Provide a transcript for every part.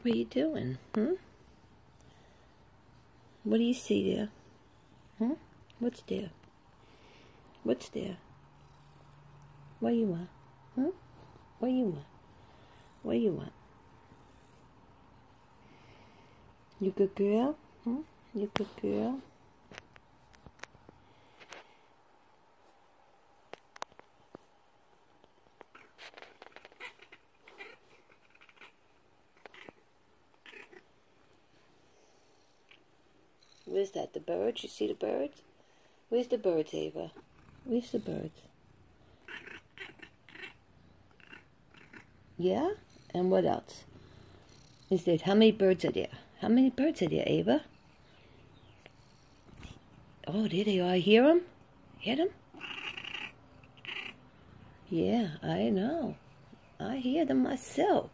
What are you doing? What do you see there? What's there? What's there? What you want? What you want? What you want? You good girl? You good girl? Where's that? The birds? You see the birds? Where's the birds, Ava? Where's the birds? Yeah? And what else? Is there? How many birds are there? How many birds are there, Ava? Oh, there they are. I hear them. Hear them? Yeah, I know. I hear them myself.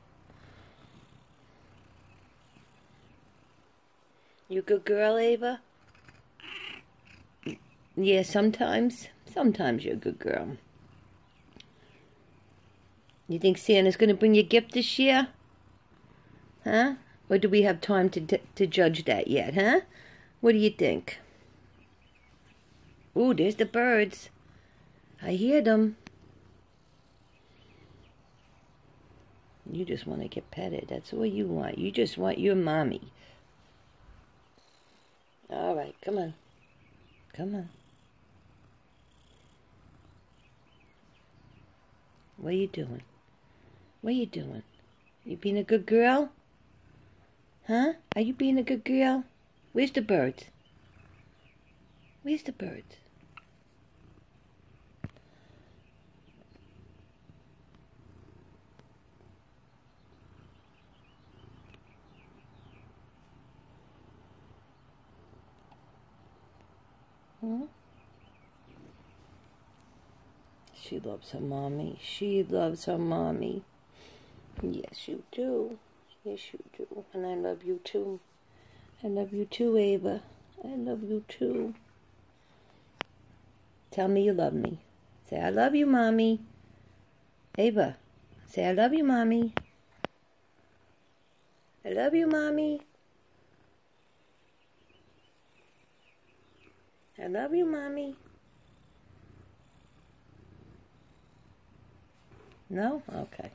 You good girl, Ava? Yeah, sometimes. Sometimes you're a good girl. You think Santa's going to bring you a gift this year? Huh? Or do we have time to judge that yet, huh? What do you think? Ooh, there's the birds. I hear them. You just want to get petted. That's all you want. You just want your mommy. All right, come on. Come on. What are you doing? What are you doing? You being a good girl? Huh? Are you being a good girl? Where's the birds? Where's the birds? She loves her mommy. She loves her mommy. Yes, you do. Yes, you do. And I love you too. I love you too, Ava. I love you too. Tell me you love me. Say, I love you, Mommy. Ava, say, I love you, Mommy. I love you, Mommy. I love you, Mommy. No? Okay.